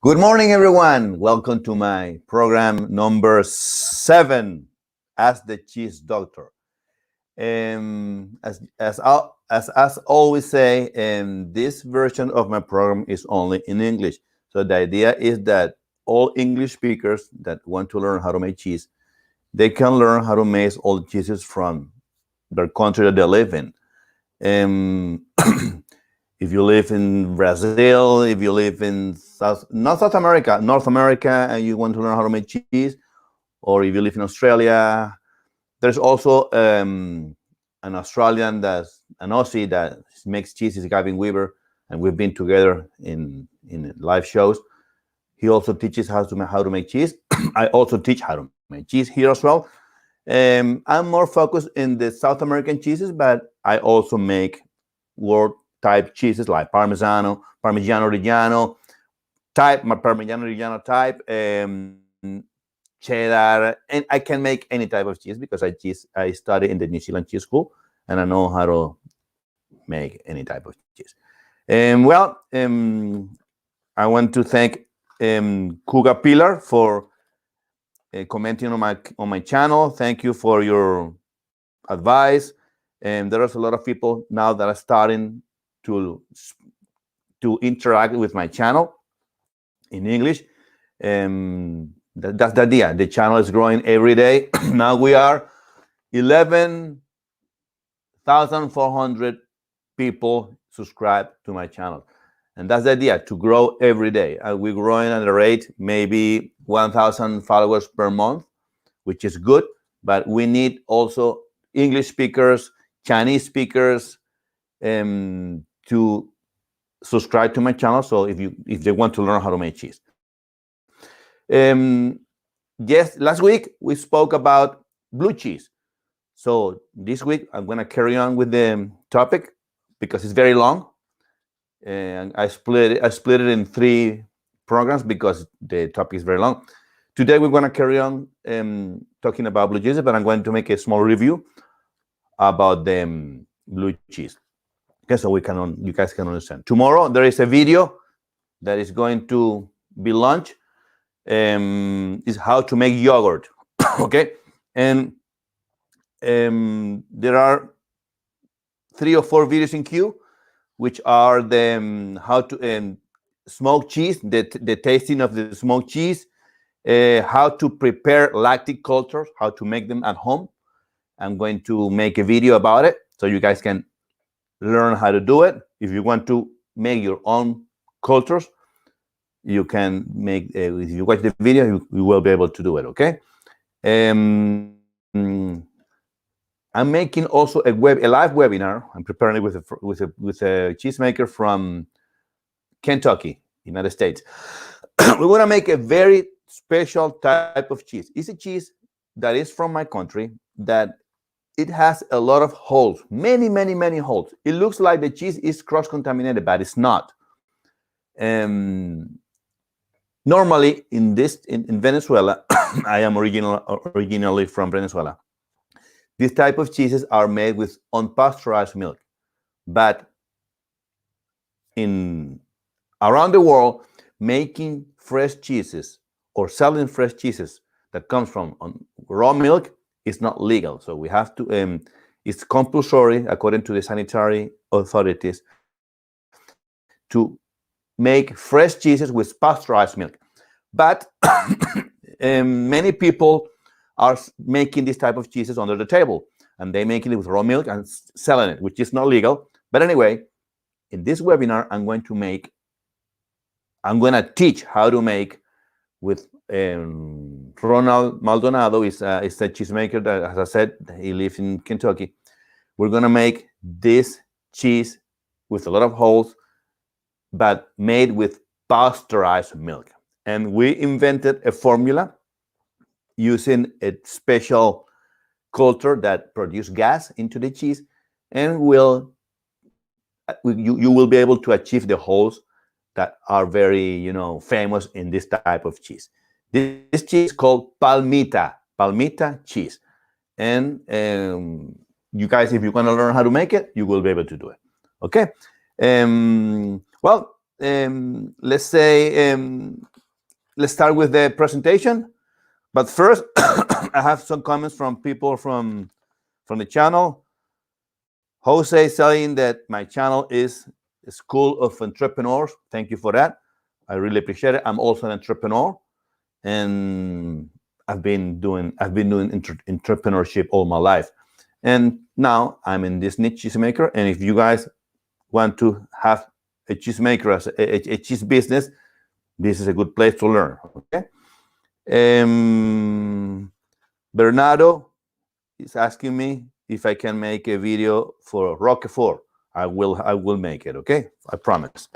Good morning, everyone. Welcome to my program number 7, Ask the Cheese Doctor. As always say, this version of my program is only in English. So the idea is that all English speakers that want to learn how to make cheese, they can learn how to make all the cheeses from their country that they live in. Um, if you live in Brazil, if you live in not South America, North America, and you want to learn how to make cheese, or if you live in Australia, there's also an Australian an Aussie that makes cheese, is Gavin Weaver, and we've been together in live shows. He also teaches how to make cheese. I also teach how to make cheese here as well. I'm more focused in the South American cheeses, but I also make world type cheeses like Parmigiano Reggiano type, Parmigiano Reggiano type, cheddar, and I can make any type of cheese because I studied in the New Zealand cheese school, and I know how to make any type of cheese. I want to thank Kuga Pilar for commenting on my channel. Thank you for your advice. And there's a lot of people now that are starting to interact with my channel in English. That's the idea. The channel is growing every day. Now we are 11,400 people subscribed to my channel. And that's the idea, to grow every day. We're growing at a rate maybe 1,000 followers per month, which is good. But we need also English speakers, Chinese speakers to subscribe to my channel. So if they want to learn how to make cheese. Yes, last week we spoke about blue cheese. So this week I'm going to carry on with the topic because it's very long. And I split it in 3 programs because the topic is very long. Today we're going to carry on talking about blue cheese, but I'm going to make a small review about the blue cheese. Okay, so you guys can understand. Tomorrow there is a video that is going to be launched. Is how to make yogurt. Okay, and there are 3 or 4 videos in queue, which are the how to smoke cheese, the tasting of the smoked cheese, how to prepare lactic cultures, how to make them at home. I'm going to make a video about it so you guys can learn how to do it. If you want to make your own cultures, you can make, if you watch the video, you will be able to do it, okay? I'm making also a live webinar. I'm preparing it with a cheesemaker from Kentucky, United States. We want to make a very special type of cheese. It's a cheese that is from my country, that it has a lot of holes, many holes. It looks like the cheese is cross-contaminated, but it's not. Normally, in Venezuela, I am originally from Venezuela. These type of cheeses are made with unpasteurized milk, but around the world, making fresh cheeses or selling fresh cheeses that comes from raw milk is not legal. So we have to. It's compulsory, according to the sanitary authorities, to make fresh cheeses with pasteurized milk. But many people are making this type of cheeses under the table, and they're making it with raw milk and selling it, which is not legal. But anyway, in this webinar, I'm going to teach how to make with Ronald Maldonado. Is a cheesemaker that, as I said, he lives in Kentucky. We're going to make this cheese with a lot of holes, but made with pasteurized milk. And we invented a formula using a special culture that produces gas into the cheese, and you will be able to achieve the holes that are very famous in this type of cheese. This cheese is called palmita cheese, and you guys, if you want to learn how to make it, you will be able to do it. Okay. Let's say let's start with the presentation. But first, I have some comments from people from the channel. Jose is saying that my channel is a school of entrepreneurs. Thank you for that. I really appreciate it. I'm also an entrepreneur, and I've been doing entrepreneurship all my life. And now I'm in this niche cheesemaker. And if you guys want to have a cheesemaker as a cheese business, this is a good place to learn. Okay. Bernardo is asking me if I can make a video for Roquefort. I will make it. Okay, I promise.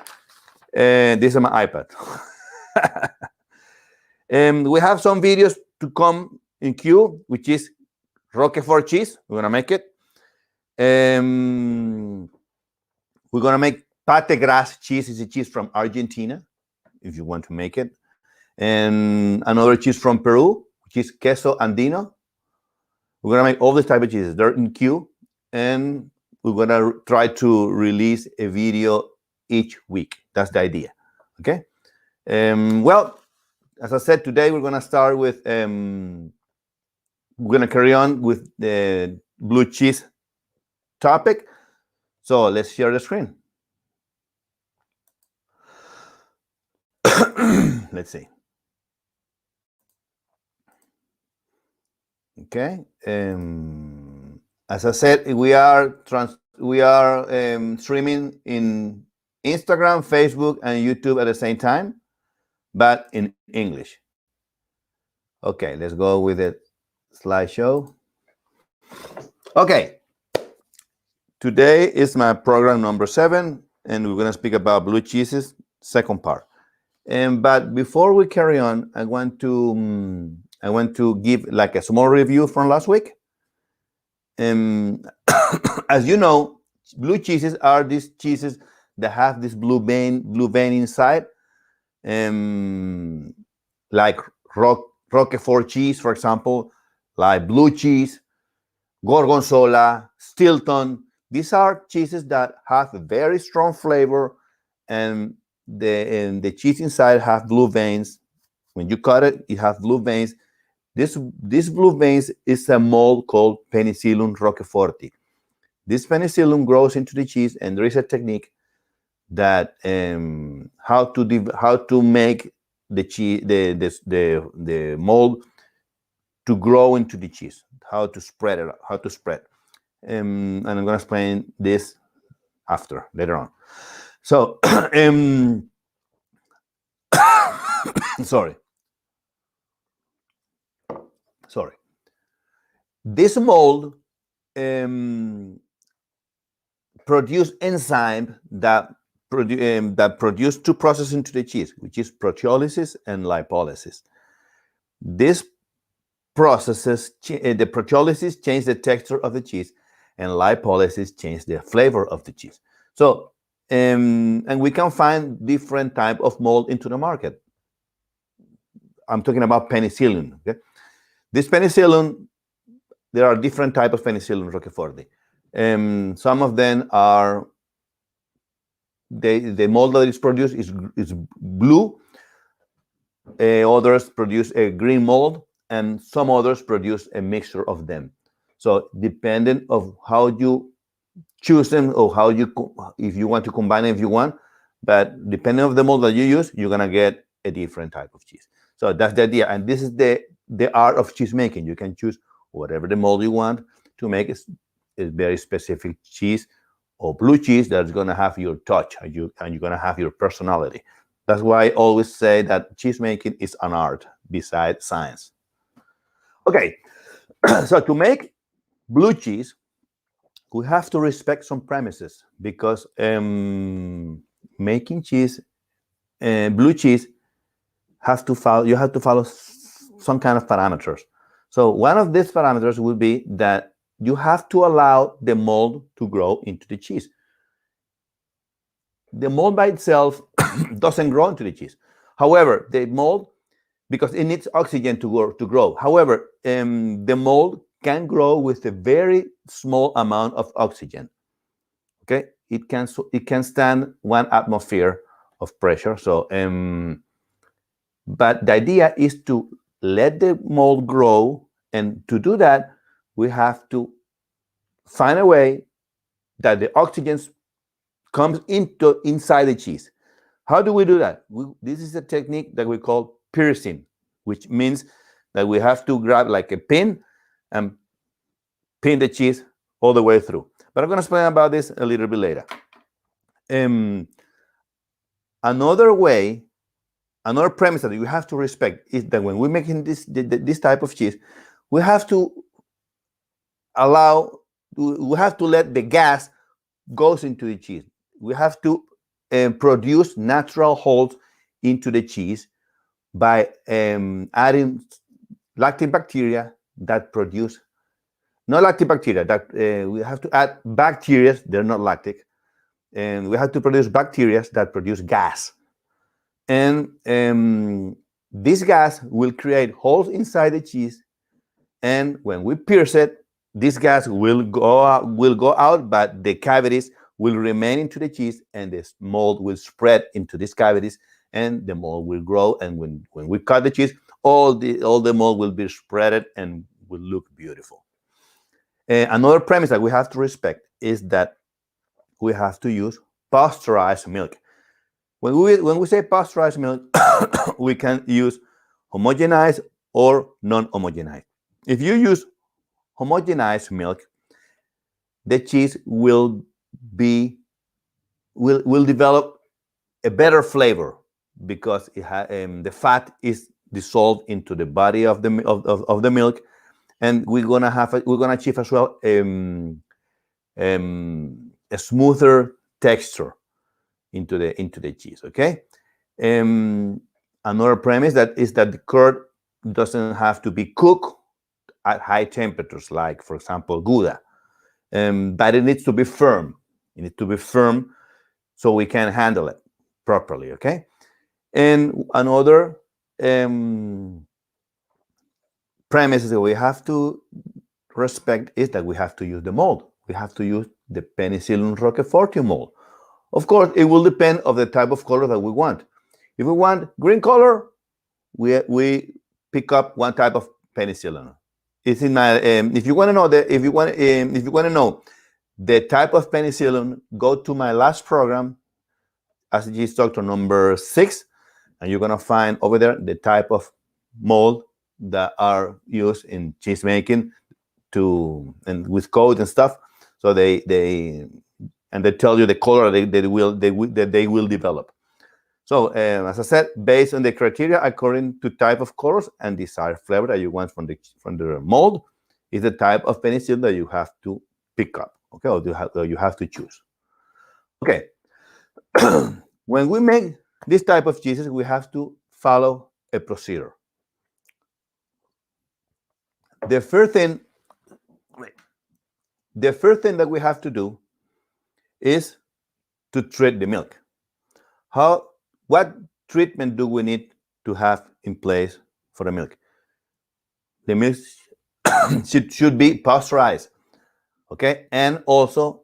This is my iPad. We have some videos to come in queue, which is Roquefort cheese. We're gonna make it. We're gonna make pate gras cheese. Is a cheese from Argentina, if you want to make it. And another cheese from Peru, which is queso andino. We're gonna make all these type of cheeses. They're in queue, and we're gonna try to release a video each week. That's the idea. Okay. Well, as I said, today we're gonna start with. We're gonna carry on with the blue cheese topic. So let's share the screen. Let's see. Okay. As I said, we are streaming in Instagram, Facebook, and YouTube at the same time, but in English. Okay, let's go with the slideshow. Okay. Today is my program number 7, and we're going to speak about blue cheeses, second part. But before we carry on, I want to give like a small review from last week. As you know, blue cheeses are these cheeses that have this blue vein inside, like Roquefort cheese, for example, like blue cheese, Gorgonzola, Stilton. These are cheeses that have a very strong flavor, and the cheese inside have blue veins. When you cut it, it has blue veins. This blue veins is a mold called Penicillium roqueforti. This penicillium grows into the cheese, and there is a technique that how to make the cheese, the mold to grow into the cheese, how to spread it, and I'm going to explain this later on. So, sorry. This mold produce enzyme that produce two processes into the cheese, which is proteolysis and lipolysis. This processes, the proteolysis change the texture of the cheese, and lipolysis change the flavor of the cheese. So, and we can find different type of mold into the market. I'm talking about penicillium. Okay? This penicillium, there are different types of Penicillium roqueforti. Some of them are, the mold that is produced is blue. Others produce a green mold, and some others produce a mixture of them. So depending of how you choose them, or if you want to combine them, if you want, but depending on the mold that you use, you're gonna get a different type of cheese. So that's the idea, and this is the art of cheese making. You can choose whatever the mold you want to make a very specific cheese or blue cheese that's gonna have your touch, and you're gonna have your personality. That's why I always say that cheese making is an art besides science. Okay, so to make blue cheese, we have to respect some premises, because making cheese, blue cheese, you have to follow some kind of parameters. So one of these parameters will be that you have to allow the mold to grow into the cheese. The mold by itself doesn't grow into the cheese. However, the mold, because it needs oxygen to grow. However, the mold can grow with a very small amount of oxygen. Okay, it can stand 1 atmosphere of pressure. So But the idea is to let the mold grow, and to do that, we have to find a way that the oxygen comes inside the cheese. How do we do that? This is a technique that we call piercing, which means that we have to grab like a pin and pin the cheese all the way through. But I'm going to explain about this a little bit later. Another way, another premise that you have to respect is that when we're making this type of cheese, we have to let the gas goes into the cheese. We have to produce natural holes into the cheese by adding lactic bacteria that produce, not lactic bacteria, that we have to add bacteria, they're not lactic, and we have to produce bacteria that produce gas. And this gas will create holes inside the cheese, and when we pierce it, this gas will go out, but the cavities will remain into the cheese, and the mold will spread into these cavities, and the mold will grow. And when we cut the cheese, all the mold will be spreaded and will look beautiful. Another premise that we have to respect is that we have to use pasteurized milk. When we say pasteurized milk, we can use homogenized or non-homogenized. If you use homogenized milk, the cheese will develop a better flavor because the fat is dissolved into the body of the milk, and we're gonna achieve as well a smoother texture into the cheese. Okay. Another premise is that the curd doesn't have to be cooked at high temperatures, like for example Gouda, but it needs to be firm. It needs to be firm so we can handle it properly. Okay. And another premise that we have to respect is that we have to use the mold. We have to use the penicillin roqueforti mold. Of course, it will depend on the type of color that we want. If we want green color, we pick up one type of penicillin. It's in my. If you want to know the type of penicillin, go to my last program, ACG Doctor number 6, and you're gonna find over there the type of mold that are used in cheese making and with code and stuff. So they tell you the color that they will develop. So as I said, based on the criteria according to type of colors and desired flavor that you want from the mold, is the type of penicillin that you have to pick up. Okay, or you have to choose. Okay. When we make this type of cheeses, we have to follow a procedure. The first thing that we have to do is to treat the milk. What treatment do we need to have in place for the milk? The milk should be pasteurized, okay? And also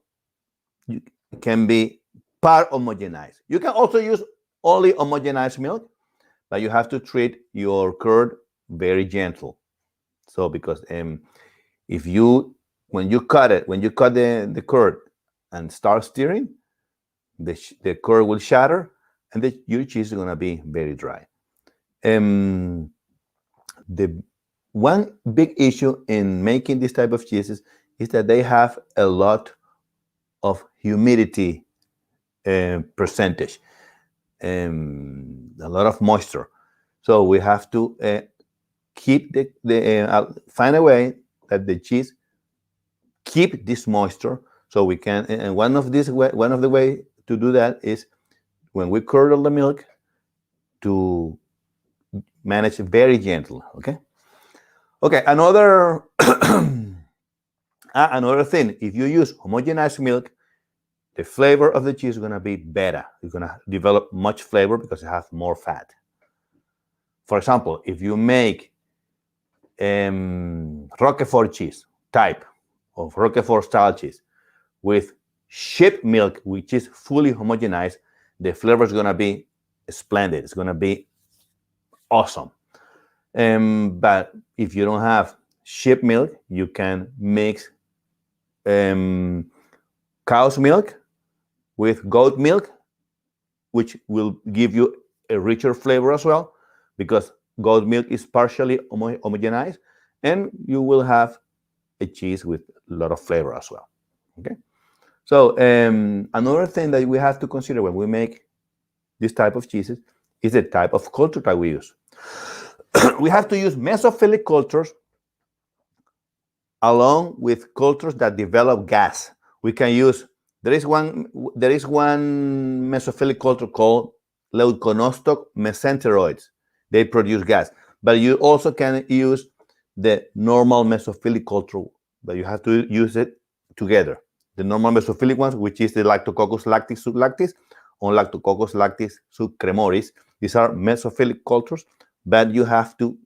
can be part homogenized. You can also use only homogenized milk, but you have to treat your curd very gentle. So because when you cut the curd and start stirring, the curd will shatter, and your cheese is gonna be very dry. The one big issue in making this type of cheeses is that they have a lot of humidity percentage, a lot of moisture. So we have to keep find a way that the cheese keep this moisture, so we can. And one of the way to do that is when we curdle the milk, to manage it very gentle. Okay. Another another thing, if you use homogenized milk, the flavor of the cheese is going to be better. It's going to develop much flavor because it has more fat. For example, if you make Roquefort cheese type of Roquefort style cheese with sheep milk, which is fully homogenized, the flavor is going to be splendid. It's going to be awesome. But if you don't have sheep milk, you can mix um, cow's milk with goat milk, which will give you a richer flavor as well, because goat milk is partially homogenized, and you will have a cheese with a lot of flavor as well. Okay. So another thing that we have to consider when we make this type of cheeses is the type of culture that we use. We have to use mesophilic cultures along with cultures that develop gas. We can use, there is one mesophilic culture called leuconostoc mesenteroids. They produce gas, but you also can use the normal mesophilic culture, but you have to use it together. The normal mesophilic ones, which is the Lactococcus lactis sublactis or Lactococcus lactis subcremoris. These are mesophilic cultures, but you have to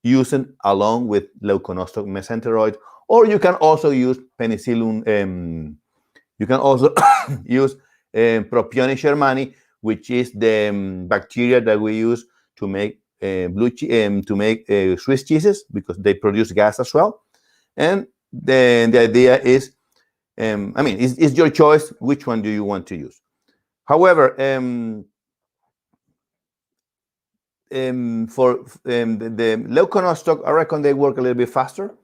use it along with leuconostoc mesenteroid, or you can also use penicillium. You can also use Propionium shermani, which is the bacteria that we use to make Swiss cheeses, because they produce gas as well. And then the idea is, it's your choice which one do you want to use. However, for the leuconostoc, I reckon they work a little bit faster,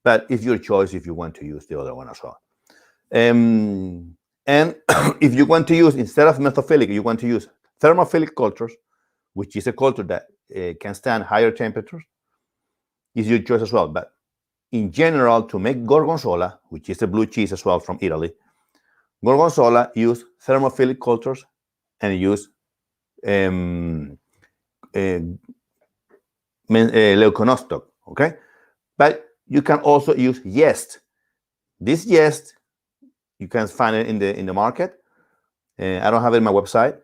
but it's your choice if you want to use the other one as well. And if you want to use, instead of mesophilic, you want to use thermophilic cultures, which is a culture that can stand higher temperatures, is your choice as well. But in general, to make gorgonzola, which is a blue cheese as well from Italy, gorgonzola use thermophilic cultures and use leuconostoc, okay? But you can also use yeast. This yeast, you can find it in the market. I don't have it in my website,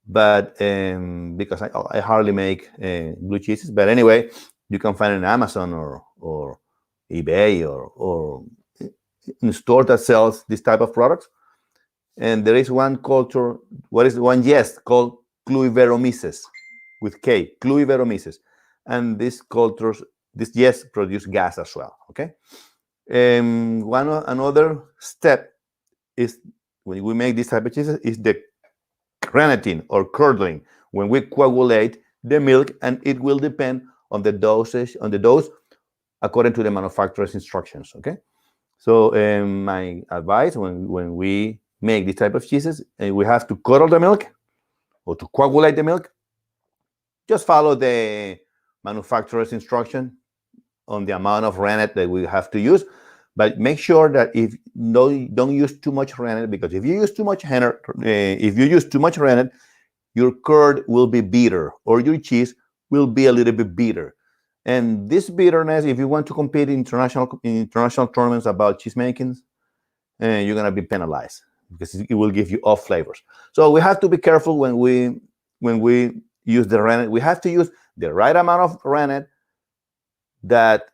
but because I hardly make blue cheeses. But anyway, you can find it on Amazon or eBay or in a store that sells this type of products. And there is one culture, one yeast called Cluiveromyces with K, Cluiveromyces. And these cultures, this yeast produce gas as well, okay? Another step is, when we make this type of cheeses, is the renneting or curdling, when we coagulate the milk, and it will depend on the dosage, on the dose, according to the manufacturer's instructions, okay? So my advice when we make this type of cheeses, we have to curdle the milk or to coagulate the milk. Just follow the manufacturer's instruction on the amount of rennet that we have to use, but make sure that if don't use too much rennet, because if you use too much rennet, your curd will be bitter, or your cheese will be a little bit bitter. And this bitterness, if you want to compete in international tournaments about cheese makings, you're gonna be penalized, because it will give you off flavors. So we have to be careful when we use the rennet. We have to use the right amount of rennet that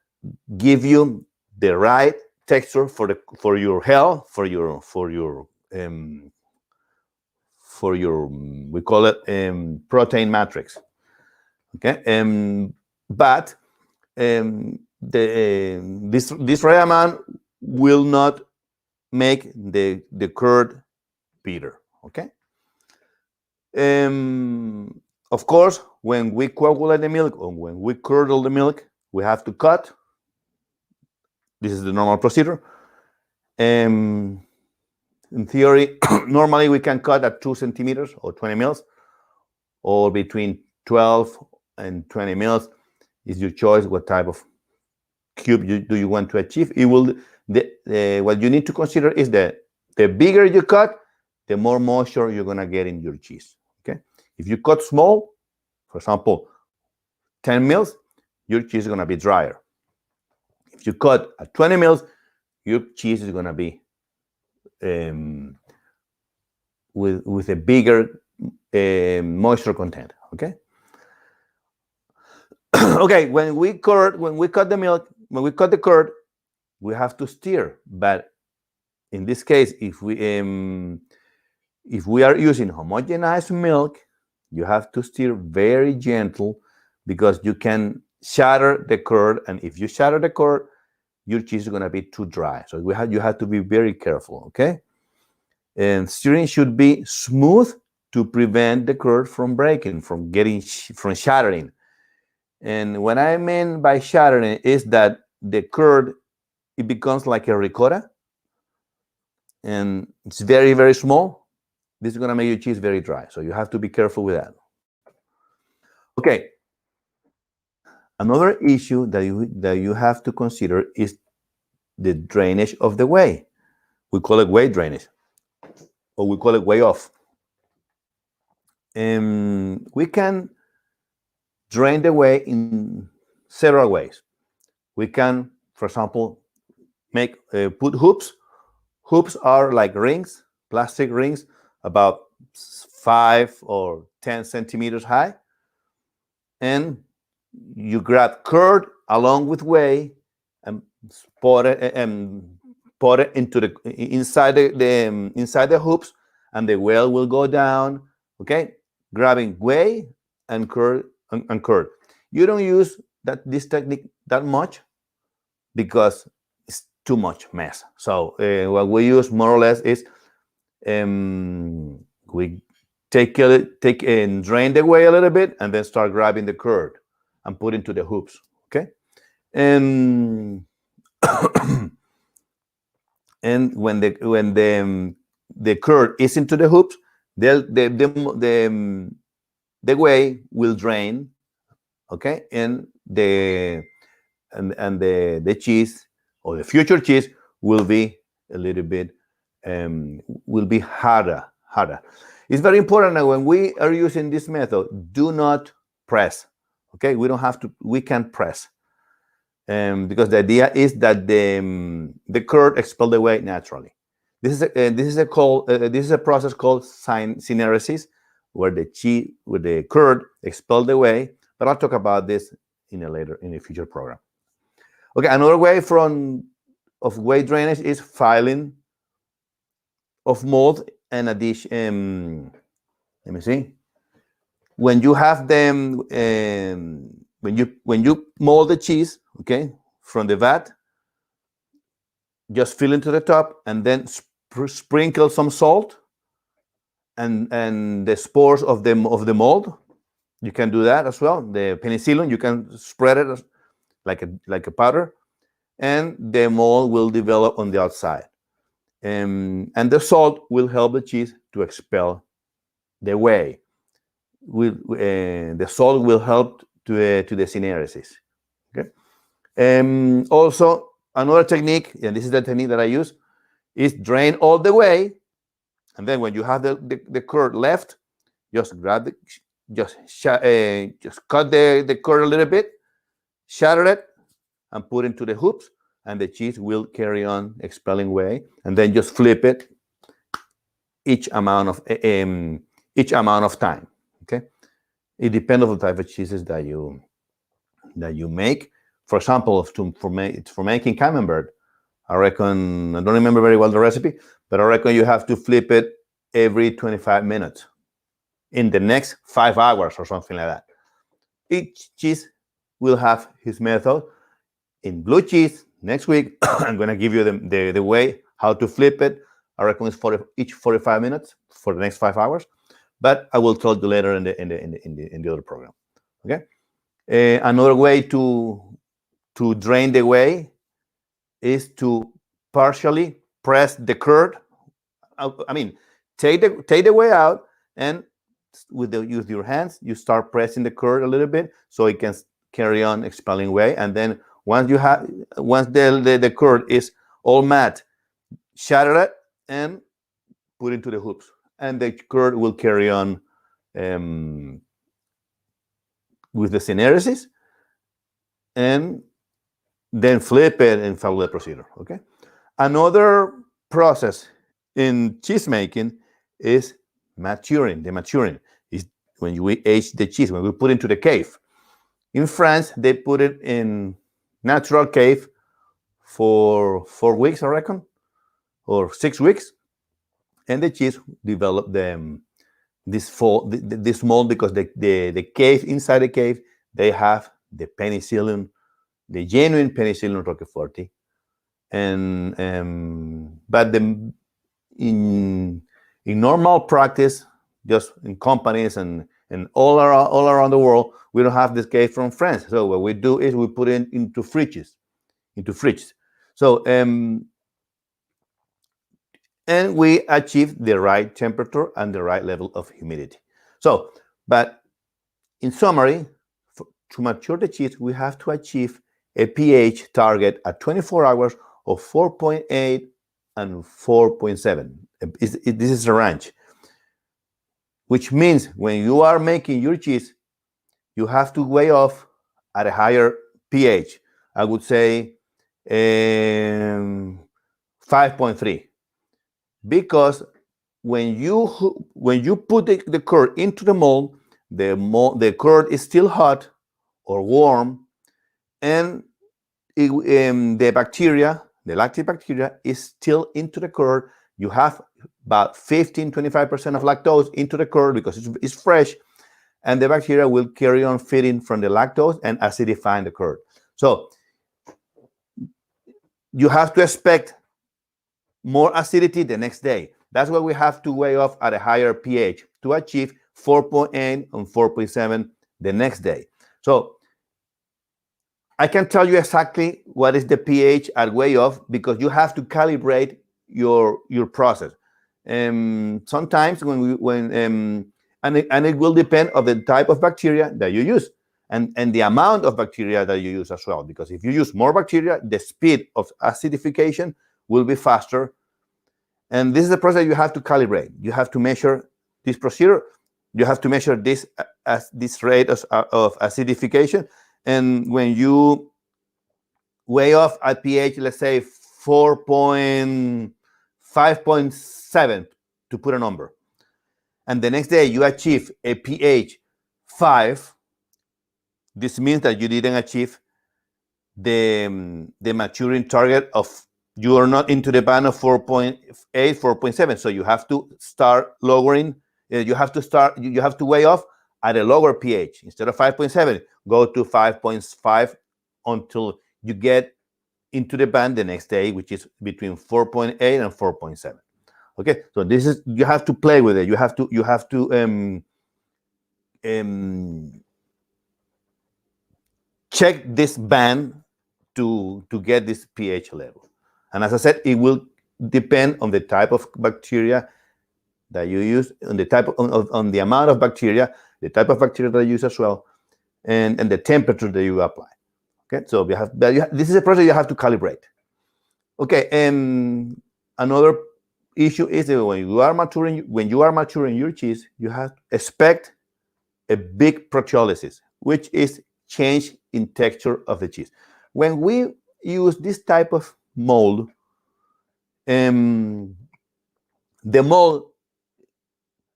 give you the right texture for your health, for your we call it protein matrix. Okay, but this right amount will not make the curd bitter. Okay. Of course, when we coagulate the milk or when we curdle the milk, we have to cut. This is the normal procedure. In theory, normally we can cut at 2 centimeters or 20 mils, or between 12 and 20 mils. Is your choice what type of cube do you want to achieve. It will. What you need to consider is that the bigger you cut, the more moisture you're gonna get in your cheese. Okay. If you cut small, for example, 10 mils, your cheese is gonna be drier. If you cut at 20 mils, your cheese is gonna be with a bigger moisture content. Okay. Okay. When we cut the milk, when we cut the curd, we have to stir. But in this case, if we are using homogenized milk, You have to stir very gentle because you can shatter the curd, and if you shatter the curd, your cheese is going to be too dry. So you have to be very careful, okay? And stirring should be smooth to prevent the curd from breaking, from from shattering. And what I mean by shattering is that the curd, it becomes like a ricotta, and it's very, very small. This is going to make your cheese very dry. So you have to be careful with that. Okay. Another issue that you have to consider is the drainage of the whey. We call it whey drainage, or we call it whey off. We can drain the whey in several ways. We can, for example, put hoops. Hoops are like rings, plastic rings, about 5 or 10 centimeters high, and you grab curd along with whey and pour it into the inside inside the hoops, and the well will go down. Okay, grabbing whey and curd and curd. You don't use this technique that much because it's too much mess. So what we use more or less is we take and drain the whey a little bit, and then start grabbing the curd and put into the hoops. Okay, and and when the curd is into the hoops, the whey will drain. Okay, and the cheese, or the future cheese, will be a little bit will be harder. It's very important that when we are using this method, do not press. Okay, we can press, because the idea is that the curd expel the whey naturally. This is a process called syneresis, where the curd expel the whey. But I'll talk about this in a future program. Okay, another way of whey drainage is filing of mold and addition. Let me see. When you have them, when you mold the cheese, okay, from the vat, just fill into the top, and then sprinkle some salt and the spores of the mold. You can do that as well. The penicillin, you can spread it like a powder, and the mold will develop on the outside. And the salt will help the cheese to expel the whey. The salt will help to the syneresis. Okay. Also, another technique, and this is the technique that I use, is drain all the whey, and then when you have the curd left, just cut the curd a little bit, shatter it, and put into the hoops, and the cheese will carry on expelling whey, and then just flip it each amount of time. Okay, it depends on the type of cheeses that you make. For example, for making camembert, I reckon, I don't remember very well the recipe, but I reckon you have to flip it every 25 minutes in the next 5 hours or something like that. Each cheese will have his method. In blue cheese, next week, I'm going to give you the way how to flip it. I reckon it's each 45 minutes for the next 5 hours, but I will tell you later in the other program. Okay. Another way to drain the whey is to partially press the curd. I mean, take the whey out, and use your hands, you start pressing the curd a little bit so it can carry on expelling whey. And then once the curd is all matte, shatter it and put into the hoops, and the curd will carry on with the syneresis, and then flip it and follow the procedure. Okay. Another process in cheese making is maturing. The maturing is when we age the cheese, when we put it into the cave. In France, they put it in natural cave for 4 weeks, I reckon, or 6 weeks, and the cheese developed this mold, because the cave, inside the cave, they have the penicillium, the genuine penicillium roqueforti, and but in normal practice, just in companies and all around the world, we don't have this cave from France. So what we do is we put it into fridges. So and we achieve the right temperature and the right level of humidity. So, but in summary, to mature the cheese, we have to achieve a pH target at 24 hours of 4.8 and 4.7. This is a range, which means when you are making your cheese, you have to weigh off at a higher pH. I would say 5.3, because when you put the curd into the mold, the curd is still hot or warm, and the bacteria, the lactic bacteria, is still into the curd. You have about 15-25% of lactose into the curd because it's fresh, and the bacteria will carry on feeding from the lactose and acidifying the curd. So you have to expect more acidity the next day. That's why we have to weigh off at a higher pH to achieve 4.8 and 4.7 the next day. So I can tell you exactly what is the pH at weigh off, because you have to calibrate your process. Sometimes and it will depend on the type of bacteria that you use and the amount of bacteria that you use as well. Because if you use more bacteria, the speed of acidification will be faster. And this is a process you have to calibrate. You have to measure this procedure. You have to measure this rate of acidification. And when you weigh off at pH, let's say 5.7, to put a number, and the next day you achieve a pH 5, this means that you didn't achieve the maturing target of, you are not into the band of 4.8, 4.7. So you have to start lowering. You have to weigh off at a lower pH. Instead of 5.7, go to 5.5 until you get into the band the next day, which is between 4.8 and 4.7. Okay, so this is, you have to play with it. You have to check this band to get this pH level. And as I said, it will depend on the type of bacteria that you use, on the type on the amount of bacteria, the type of bacteria that you use as well, and the temperature that you apply. Okay, so this is a process you have to calibrate. Okay, and another issue is that when you are maturing your cheese, you have to expect a big proteolysis, which is change in texture of the cheese. When we use this type of mold, the mold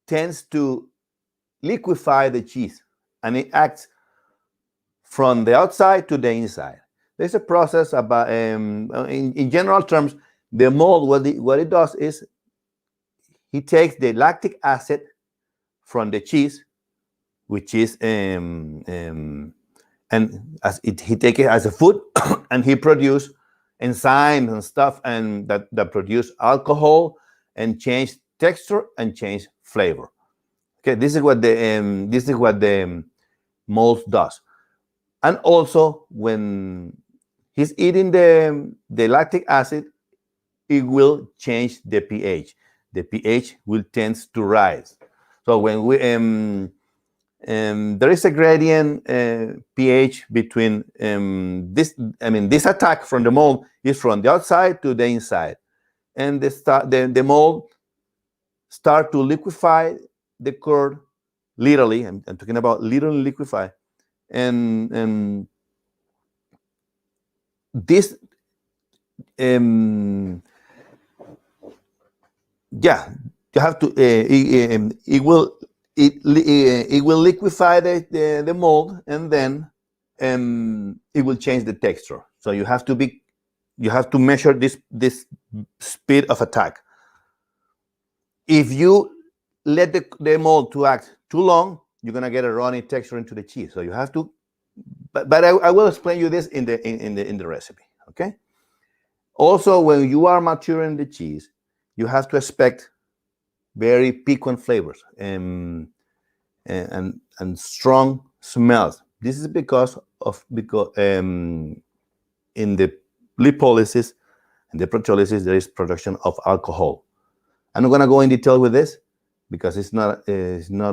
tends to liquefy the cheese, and it acts from the outside to the inside. There's a process about, in general terms, the mold, what it does is he takes the lactic acid from the cheese, which is and he take it as a food, and he produce enzymes and stuff, and that produce alcohol and change texture and change flavor. Okay, this is what the mold does. And also, when he's eating the lactic acid, it will change the pH. The pH will tend to rise. So when we there is a gradient pH between this attack from the mold is from the outside to the inside, and the mold start to liquefy the curd, literally. I'm talking about literally liquefy, and this you have to it will liquefy the mold, and then it will change the texture. So you have to measure this speed of attack. If you let the mold to act too long, you're gonna get a runny texture into the cheese. So you have to, but I will explain you this in the recipe. Okay. Also, when you are maturing the cheese, you have to expect very piquant flavors and strong smells. This is because in the lipolysis and the proteolysis there is production of alcohol. I'm not going to go in detail with this because it's not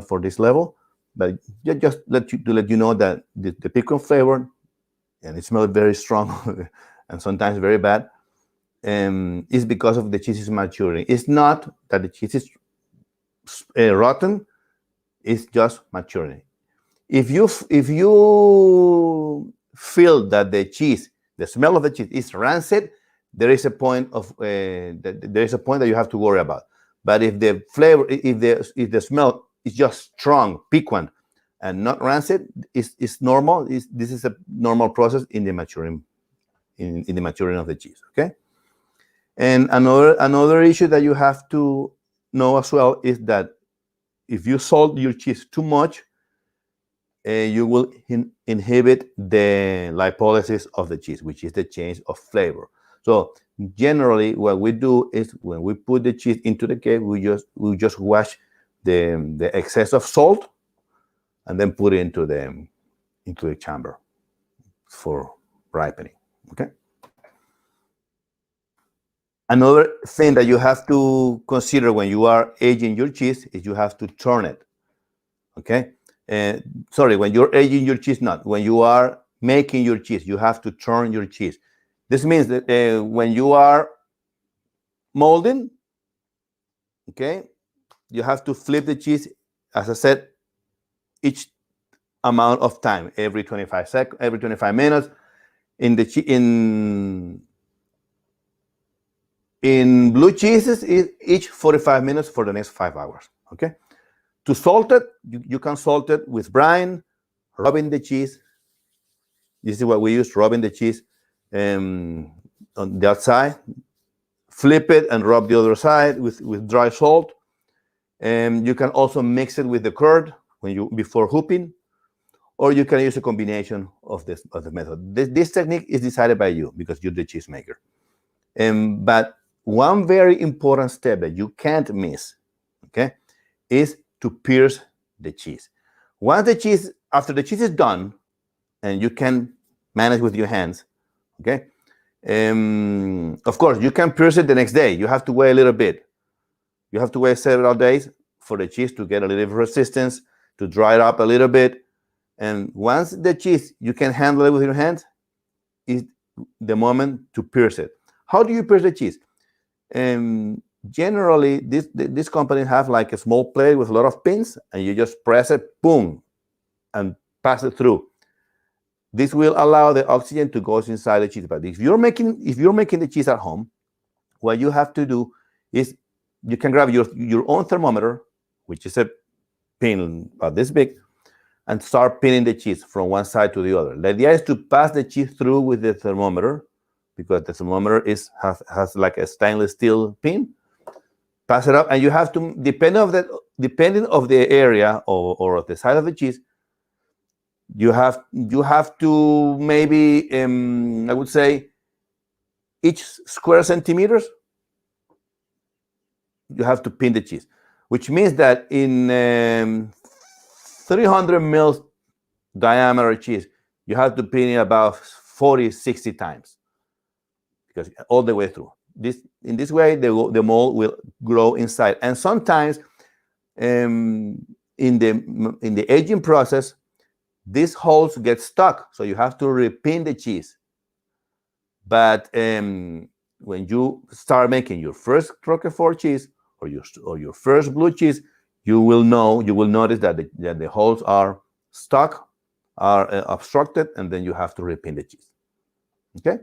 for this level, but just to let you know that the piquant flavor, and it smells very strong and sometimes very bad, is because of the cheese is maturing. It's not that the cheese is rotten; it's just maturing. If you feel that the smell of the cheese is rancid, there is a point that you have to worry about. But if the flavor, if the smell is just strong, piquant, and not rancid, it's normal. This is a normal process in the maturing of the cheese. Okay. And another issue that you have to know as well is that if you salt your cheese too much, you will inhibit the lipolysis of the cheese, which is the change of flavor. So generally, what we do is when we put the cheese into the cave, we just wash the excess of salt and then put it into the chamber for ripening. Okay. Another thing that you have to consider when you are aging your cheese is you have to turn it. Okay. Sorry, when you're aging your cheese, not when you are making your cheese, you have to turn your cheese. This means that when you are molding, okay, you have to flip the cheese, as I said, each amount of time, every 25 seconds, every 25 minutes. In blue cheeses, each 45 minutes for the next 5 hours. Okay. To salt it, you can salt it with brine, rubbing the cheese. This is what we use, rubbing the cheese on the outside. Flip it and rub the other side with dry salt. You can also mix it with the curd before hooping, or you can use a combination of the method. This technique is decided by you because you're the cheese maker. But one very important step that you can't miss, okay, is to pierce the cheese. After the cheese is done, and you can manage with your hands, okay. Of course, you can pierce it the next day. You have to wait a little bit. You have to wait several days for the cheese to get a little resistance, to dry it up a little bit. And once the cheese, you can handle it with your hands, is the moment to pierce it. How do you pierce the cheese? Generally, this company have like a small plate with a lot of pins, and you just press it, boom, and pass it through. This will allow the oxygen to go inside the cheese. But if you're making the cheese at home, what you have to do is you can grab your own thermometer, which is a pin about this big, and start pinning the cheese from one side to the other. The idea is to pass the cheese through with the thermometer, because the thermometer has like a stainless steel pin. Pass it up, and you have to, depending of the area or the size of the cheese, you have to maybe I would say each square centimeters you have to pin the cheese, which means that in 300 mils diameter cheese, you have to pin it about 40-60 times, because all the way through. In this way, the mold will grow inside. And sometimes in the aging process, these holes get stuck, so you have to repin the cheese. But when you start making your first Roquefort cheese or your first blue cheese, you will notice that the holes are stuck, are obstructed, and then you have to repin the cheese. Okay.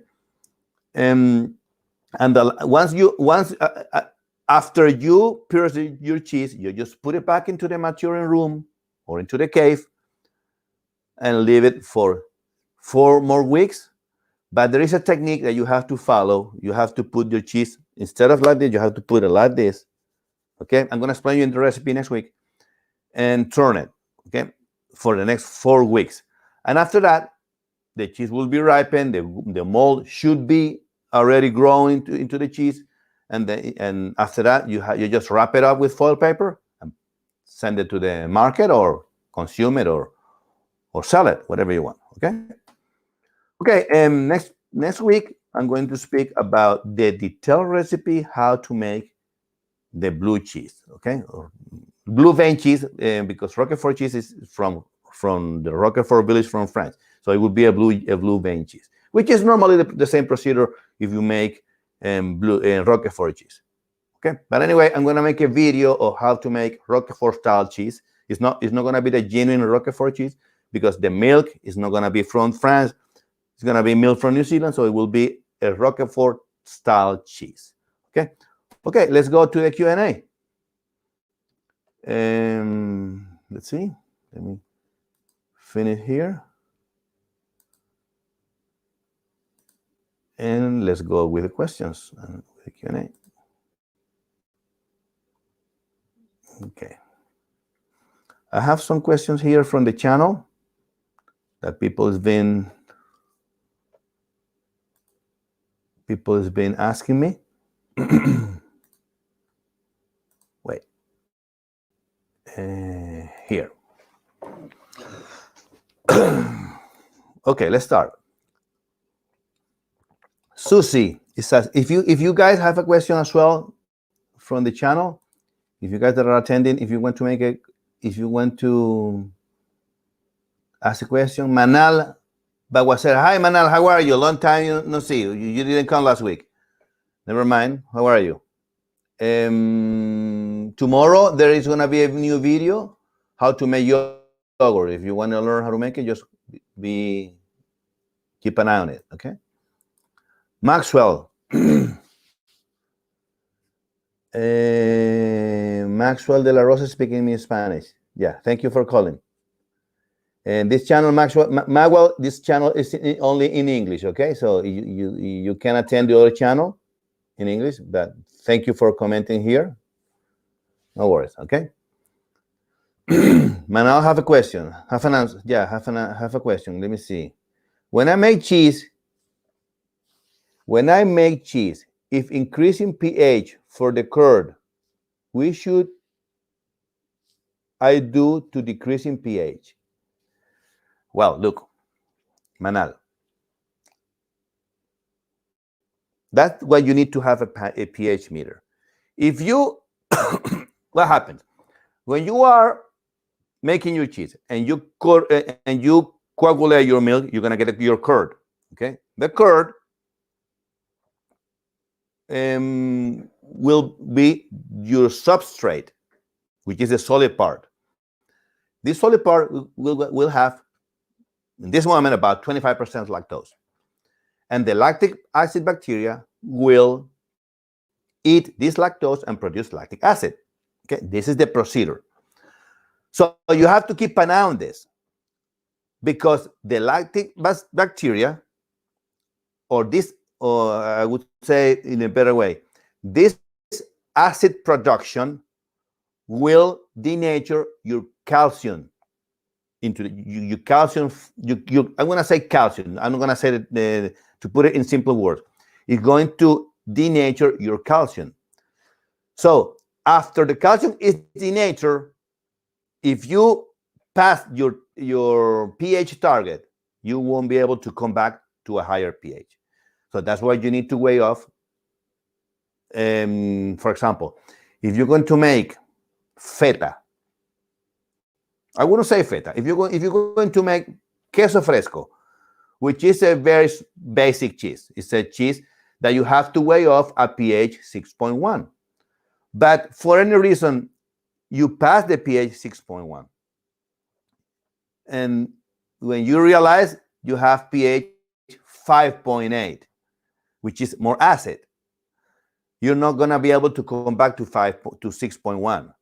After you pierce your cheese, you just put it back into the maturing room or into the cave and leave it for 4 more weeks. But there is a technique that you have to follow. You have to put your cheese, instead of like this, you have to put it like this. Okay, I'm going to explain you in the recipe next week, and turn it, okay, for the next 4 weeks. And after that, the cheese will be ripened. The mold should be already grown into the cheese. And after that, you just wrap it up with foil paper and send it to the market, or consume it, or sell it, whatever you want. Okay. Okay. And next week, I'm going to speak about the detailed recipe how to make the blue cheese. Okay, or blue vein cheese, because Roquefort cheese is from the Roquefort village from France. So it would be a blue vein cheese, which is normally the same procedure if you make blue Roquefort cheese. Okay, but anyway, I'm going to make a video of how to make Roquefort style cheese. It's not going to be the genuine Roquefort cheese, because the milk is not going to be from France. It's going to be milk from New Zealand, so it will be a Roquefort style cheese. Okay, okay, let's go to the Q&A. Let's see. Let me finish here. And let's go with the questions and with the Q&A. Okay. I have some questions here from the channel that people has been asking me. Wait. Here. Okay, let's start. Susie, it says, if you guys have a question as well from the channel, if you guys that are attending, if you want to ask a question, Manal Baguacer. Hi, Manal, how are you? Long time no see you. You didn't come last week. Never mind. How are you? Tomorrow there is gonna be a new video how to make yogurt. If you want to learn how to make it, just keep an eye on it. Okay. Maxwell. Maxwell de la Rosa speaking in Spanish. Yeah, thank you for calling. And this channel, Maxwell, this channel is only in English. Okay, so you can attend the other channel in English, but thank you for commenting here. No worries. Okay. Man, I'll have a question. Have an answer. Yeah, have a question. Let me see. When I make cheese, if increasing pH for the curd, we should I do to decreasing pH? Well, look, Manal, that's why you need to have a pH meter. If you, what happens when you are making your cheese and you coagulate your milk, you're gonna get your curd. Okay, the curd will be your substrate, which is the solid part. This solid part will have, in this moment, about 25% lactose. And the lactic acid bacteria will eat this lactose and produce lactic acid. Okay, this is the procedure. So you have to keep an eye on this, because the lactic bacteria, or I would say in a better way, this acid production will denature your calcium into your calcium. I'm going to say calcium. I'm going to say that to put it in simple words. It's going to denature your calcium. So after the calcium is denatured, if you pass your pH target, you won't be able to come back to a higher pH. So that's why you need to weigh off. For example, if you're going to make feta, I wouldn't say feta. If you're going to make queso fresco, which is a very basic cheese, it's a cheese that you have to weigh off at pH 6.1. But for any reason, you pass the pH 6.1. And when you realize you have pH 5.8, which is more acid, you're not going to be able to come back to 6.1.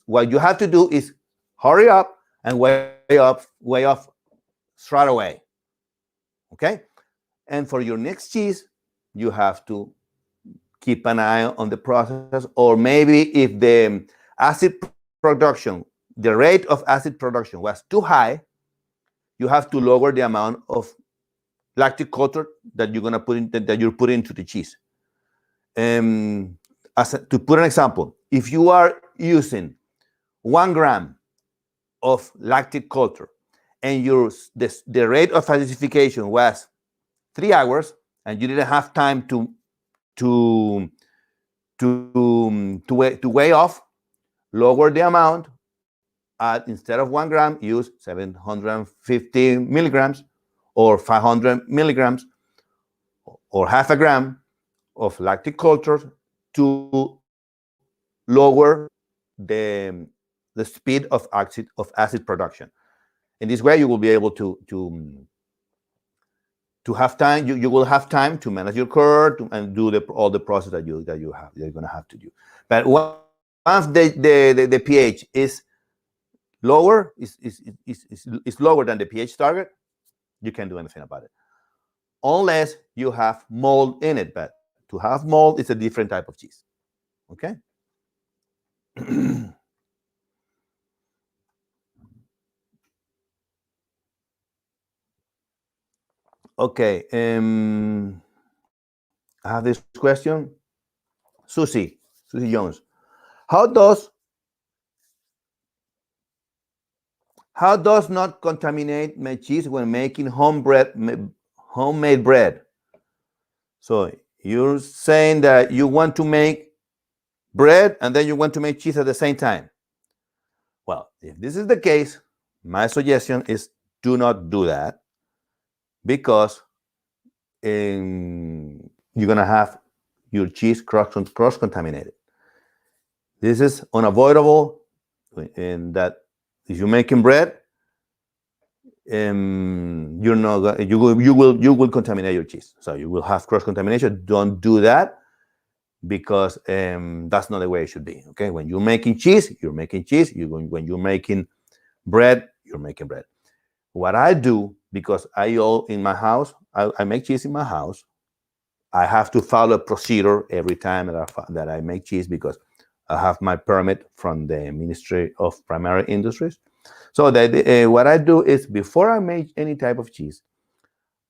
What you have to do is hurry up and weigh off straight away. Okay? And for your next cheese, you have to keep an eye on the process, or maybe if the acid production, the rate of acid production was too high, you have to lower the amount of lactic culture that you're gonna put in that you're putting into the cheese. To put an example, if you are using 1 gram of lactic culture and the rate of acidification was 3 hours, and you didn't have time to weigh off, lower the amount. Instead of 1 gram, use 750 milligrams or 500 milligrams or half a gram of lactic culture to lower the, the speed of acid production. In this way, you will be able to have time. You will have time to manage your curd and do all the process that you're going to have to do. But once the pH is lower, is lower than the pH target, you can't do anything about it, unless you have mold in it. But to have mold, it's a different type of cheese. Okay. Okay. I have this question. Susie Jones. How does not contaminate my cheese when making homemade bread? So you're saying that you want to make bread and then you want to make cheese at the same time. Well, if this is the case, my suggestion is do not do that, because you're going to have your cheese cross-contaminated. This is unavoidable, in that if you're making bread, you will contaminate your cheese. So you will have cross-contamination. Don't do that, because that's not the way it should be. Okay, when you're making cheese, you're making cheese. When you're making bread, you're making bread. What I do, because in my house, I make cheese in my house. I have to follow a procedure every time that I make cheese, because I have my permit from the Ministry of Primary Industries. So what I do is, before I make any type of cheese,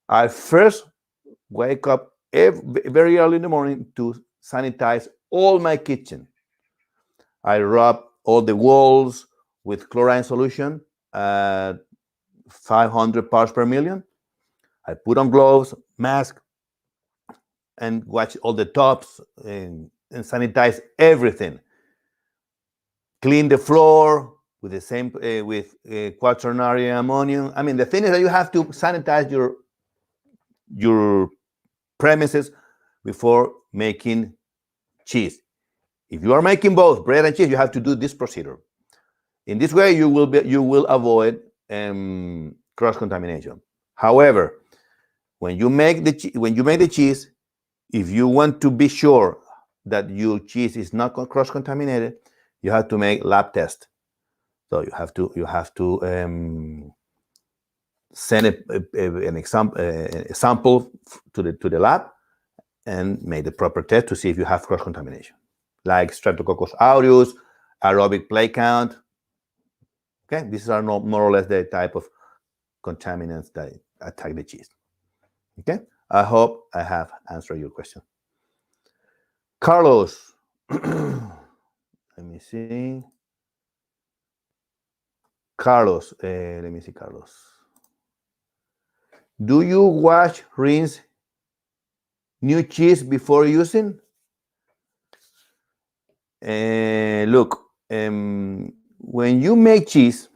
I first wake up very early in the morning to sanitize all my kitchen. I rub all the walls with chlorine solution at 500 parts per million. I put on gloves, mask, and watch all the tops and sanitize everything. Clean the floor with the same with quaternary ammonium. I mean, the thing is that you have to sanitize your premises before making cheese. If you are making both bread and cheese, you have to do this procedure. In this way, you will avoid cross contamination. However, when you make the cheese, if you want to be sure that your cheese is not cross contaminated, you have to make lab test. So you have to send a sample to the lab and make the proper test to see if you have cross contamination, like Streptococcus aureus, aerobic plaque count. Okay, these are more or less the type of contaminants that attack the cheese. Okay, I hope I have answered your question. Carlos, let me see. Carlos, let me see, Carlos. Do you wash, rinse new cheese before using? Look, when you make cheese,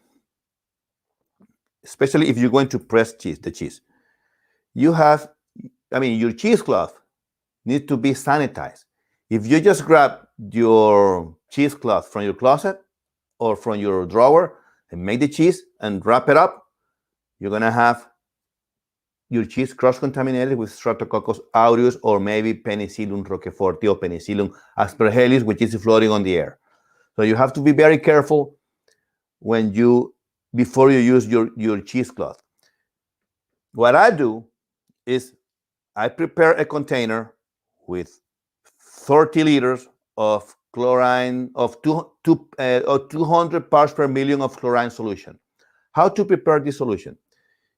especially if you're going to press the cheese, your cheesecloth needs to be sanitized. If you just grab your cheesecloth from your closet or from your drawer and make the cheese and wrap it up, you're going to have your cheese cross-contaminated with Streptococcus aureus, or maybe Penicillium roqueforti or Penicillium aspergillis, which is floating on the air. So you have to be very careful before you use your cheesecloth. What I do is I prepare a container with 30 liters of chlorine of 200 parts per million of chlorine solution. How to prepare this solution?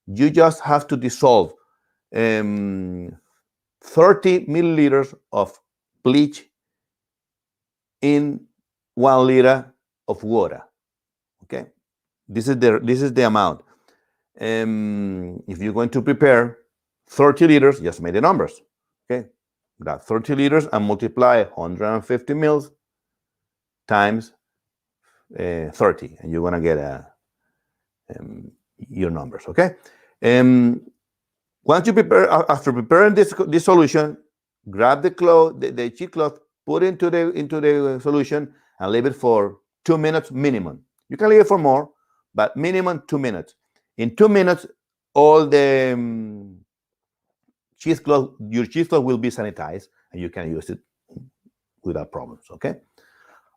You just have to dissolve 30 milliliters of bleach in 1 liter of water. Okay, this is the amount. If you're going to prepare 30 liters, just make the numbers. Okay, that 30 liters and multiply 150 mils times 30, and you're gonna get your numbers. Okay. Once you prepare, after preparing this solution, grab the cheesecloth, put it into the solution, and leave it for 2 minutes minimum. You can leave it for more, but minimum 2 minutes. In 2 minutes, all the your cheesecloth will be sanitized, and you can use it without problems. Okay.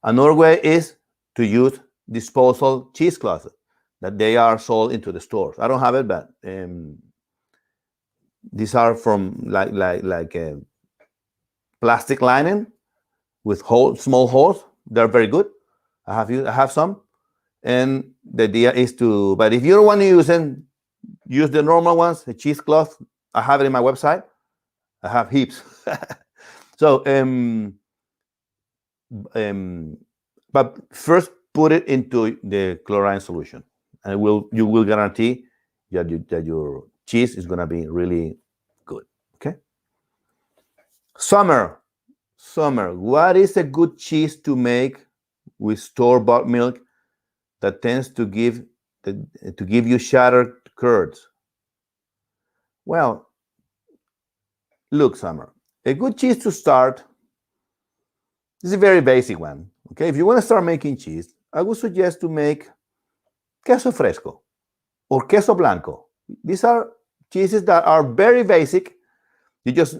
Another way is to use disposal cheesecloths that they are sold into the stores. I don't have it, but these are from like plastic lining with small holes. They're very good. I have some, and the idea is to. But if you don't want to use them, use the normal ones, the cheesecloth. I have it in my website. I have heaps. So but first put it into the chlorine solution, and you will guarantee that your cheese is going to be really good. Okay. Summer. What is a good cheese to make with store-bought milk that tends to give you shattered curds? Well, look, Summer, a good cheese to start is a very basic one. Okay, if you want to start making cheese, I would suggest to make queso fresco or queso blanco. These are cheeses that are very basic.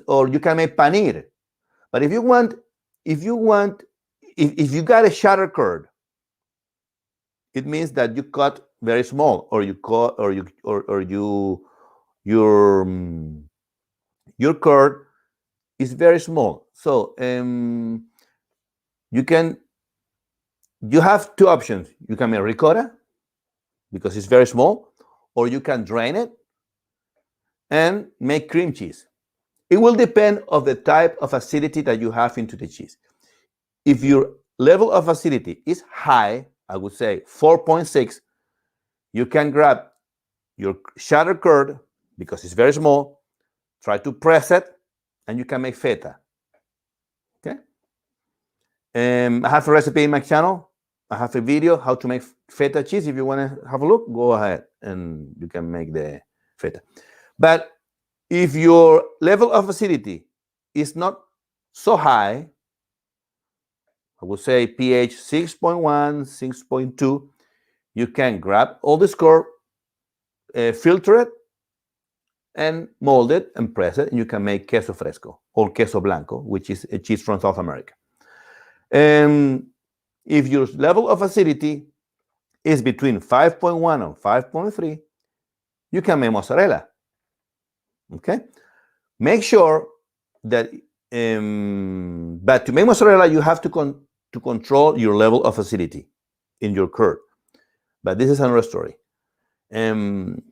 Or you can make paneer. But if you got a shattered curd, it means that you cut very small, or your curd is very small. So you have two options. You can make ricotta because it's very small, or you can drain it and make cream cheese. It will depend on the type of acidity that you have into the cheese. If your level of acidity is high, I would say 4.6, you can grab your shattered curd because it's very small, try to press it, and you can make feta. Okay. I have a recipe in my channel. I have a video how to make feta cheese. If you want to have a look, go ahead and you can make the feta. But if your level of acidity is not so high, I would say pH 6.1, 6.2, you can grab all this curd, filter it, and mold it and press it, and you can make queso fresco or queso blanco, which is a cheese from South America. If your level of acidity is between 5.1 and 5.3, you can make mozzarella. Okay, make sure that. But to make mozzarella, you have to control your level of acidity in your curd. But this is another story. And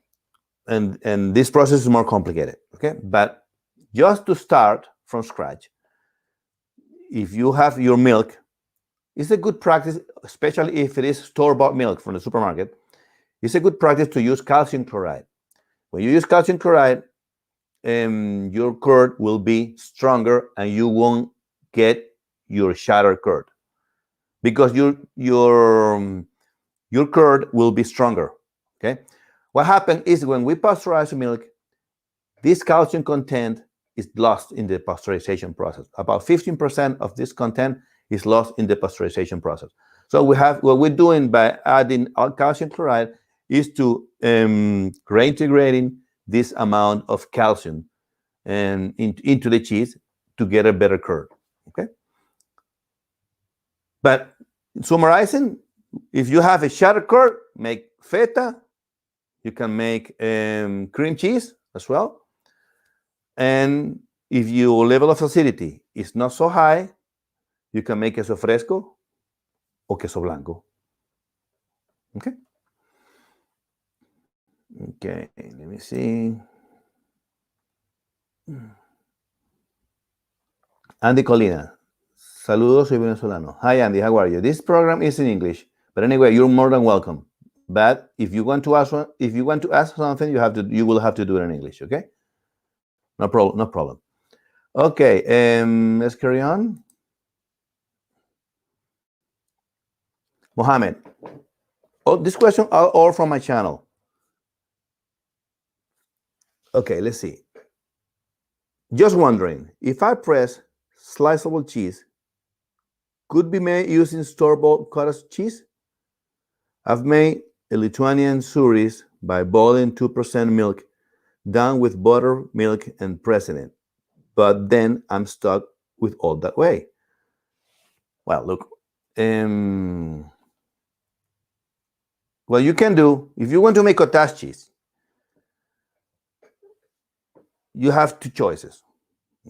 this process is more complicated. Okay, but just to start from scratch, if you have your milk, it's a good practice, especially if it is store-bought milk from the supermarket. It's a good practice to use calcium chloride. When you use calcium chloride, your curd will be stronger, and you won't get your shattered curd because your curd will be stronger. Okay, what happens is when we pasteurize milk, this calcium content is lost in the pasteurization process. About 15% of this content is lost in the pasteurization process. So what we're doing by adding calcium chloride is to reintegrating this amount of calcium and into the cheese to get a better curd. Okay. But summarizing, if you have a shattered curd, make feta. You can make cream cheese as well. And if your level of acidity is not so high, You can make queso fresco o queso blanco. Okay. Okay, let me see. Andy Colina. Saludos, soy venezolano. Hi, Andy. How are you? This program is in English, but anyway, you're more than welcome. But if you want to ask something, you will have to do it in English. Okay. No problem. No problem. Okay. Let's carry on. Mohammed. Oh, this question are all from my channel. Okay, let's see. Just wondering, if I press sliceable cheese, could be made using store-bought cottage cheese? I've made a Lithuanian sūris by boiling 2% milk down with buttermilk and pressing it. But then I'm stuck with all that whey. Well, look, what you can do, if you want to make cottage cheese, you have two choices,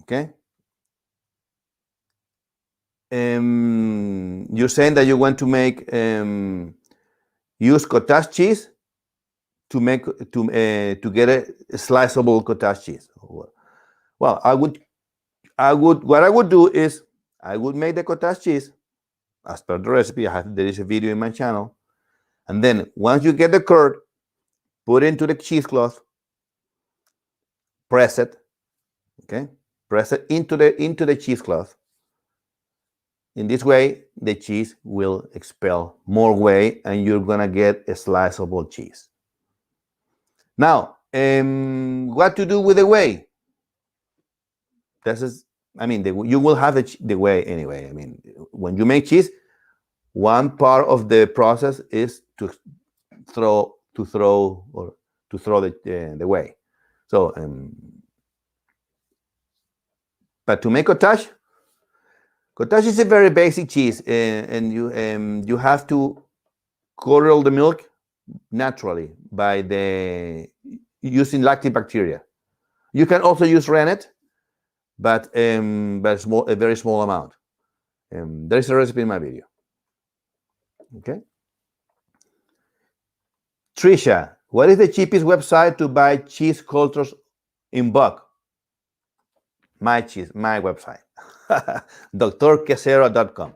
okay? You're saying that you want to make use cottage cheese to get a sliceable cottage cheese. Well, what I would do is I would make the cottage cheese as per the recipe. There is a video in my channel, and then once you get the curd, put it into the cheesecloth, press it, okay, press it into the cheesecloth. In this way, the cheese will expel more whey, and you're gonna get a sliceable cheese. Now, what to do with the whey? You will have the whey anyway. I mean, when you make cheese, one part of the process is to throw the whey. So, but to make cottage is a very basic cheese, and you have to curdle the milk naturally by using lactobacteria. You can also use rennet, but a very small amount. There is a recipe in my video. Okay. Trisha, what is the cheapest website to buy cheese cultures in bulk? My website, drquesero.com.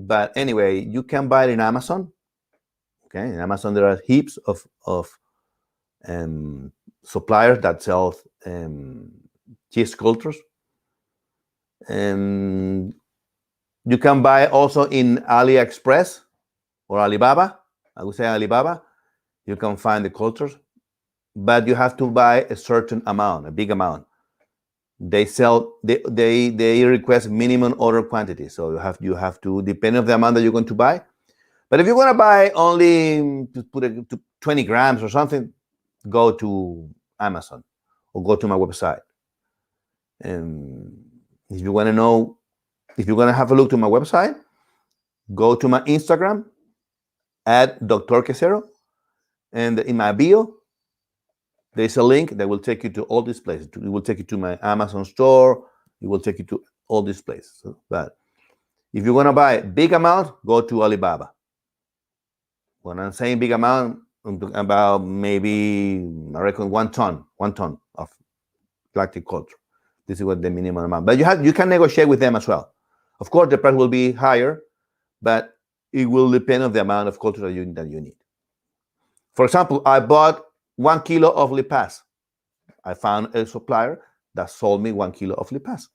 But anyway, you can buy it in Amazon. Okay, in Amazon there are heaps of suppliers that sell cheese cultures. You can buy also in AliExpress or Alibaba. I would say Alibaba. You can find the cultures, but you have to buy a certain amount, a big amount. They request minimum order quantity, so you have to, depending on the amount that you're going to buy. But if you want to buy only to put it to 20 grams or something, go to Amazon or go to my website. And if you want to know, if you're going to have a look to my website, go to my Instagram at Dr. Quesero, and in my bio, there's a link that will take you to all these places. It will take you to my Amazon store. It will take you to all these places. But if you want to buy a big amount, go to Alibaba. When I'm saying big amount, I'm talking about maybe, I reckon, 1 ton of lactic culture. This is what the minimum amount. But you can negotiate with them as well. Of course, the price will be higher, but it will depend on the amount of culture that you need. For example, I bought 1 kilo of lipas. I found a supplier that sold me 1 kilo of lipas.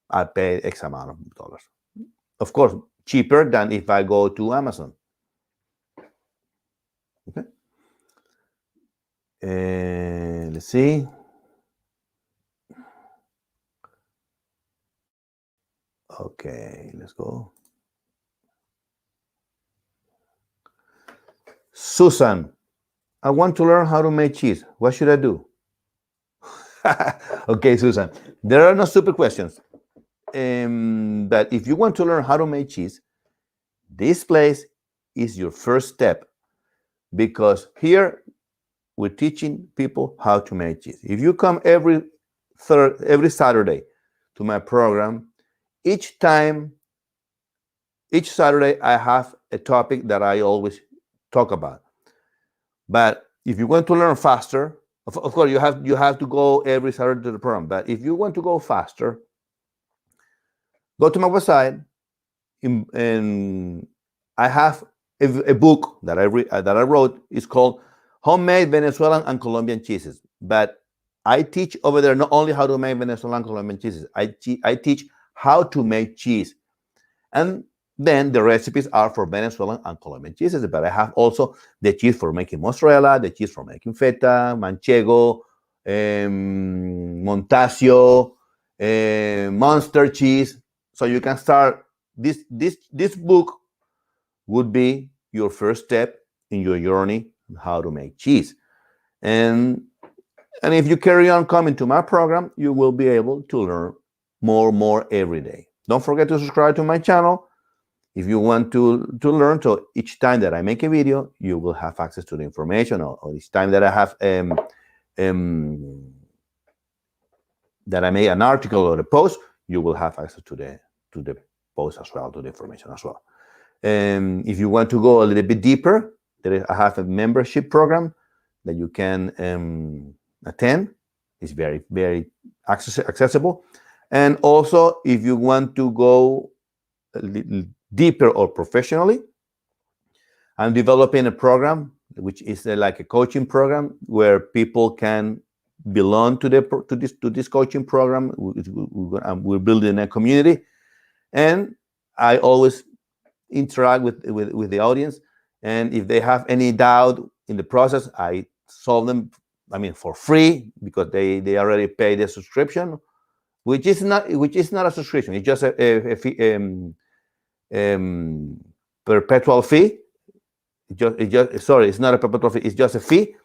I paid X amount of dollars. Of course, cheaper than if I go to Amazon. Okay. Let's see. Okay, let's go. Susan, I want to learn how to make cheese. What should I do? Okay, Susan, there are no stupid questions. But if you want to learn how to make cheese, this place is your first step, because here we're teaching people how to make cheese. If you come every Saturday to my program, each time, each Saturday, I have a topic that I always talk about. But if you want to learn faster, of course, you have to go every Saturday to the program. But if you want to go faster, go to my website, and I have a book that I wrote. It's called Homemade Venezuelan and Colombian Cheeses. But I teach over there not only how to make Venezuelan and Colombian cheeses. I teach how to make cheese, and then the recipes are for Venezuelan and Colombian cheeses. But I have also the cheese for making mozzarella, the cheese for making feta, manchego, montasio, monster cheese. So you can start this book would be your first step in your journey on how to make cheese. And if you carry on coming to my program, you will be able to learn more every day. Don't forget to subscribe to my channel if you want to learn. So each time that I make a video, you will have access to the information, or each time that I have that I make an article or a post, you will have access to the post as well, to the information as well. If you want to go a little bit deeper, I have a membership program that you can attend. It's very accessible. And also, if you want to go a little deeper or professionally, I'm developing a program which is like a coaching program where people can belong to this coaching program. We're building a community, and I always interact with the audience. And if they have any doubt in the process, I solve them. I mean, for free, because they already pay the subscription, which is not a subscription. It's just a fee, perpetual fee. It's not a perpetual fee. It's just a fee,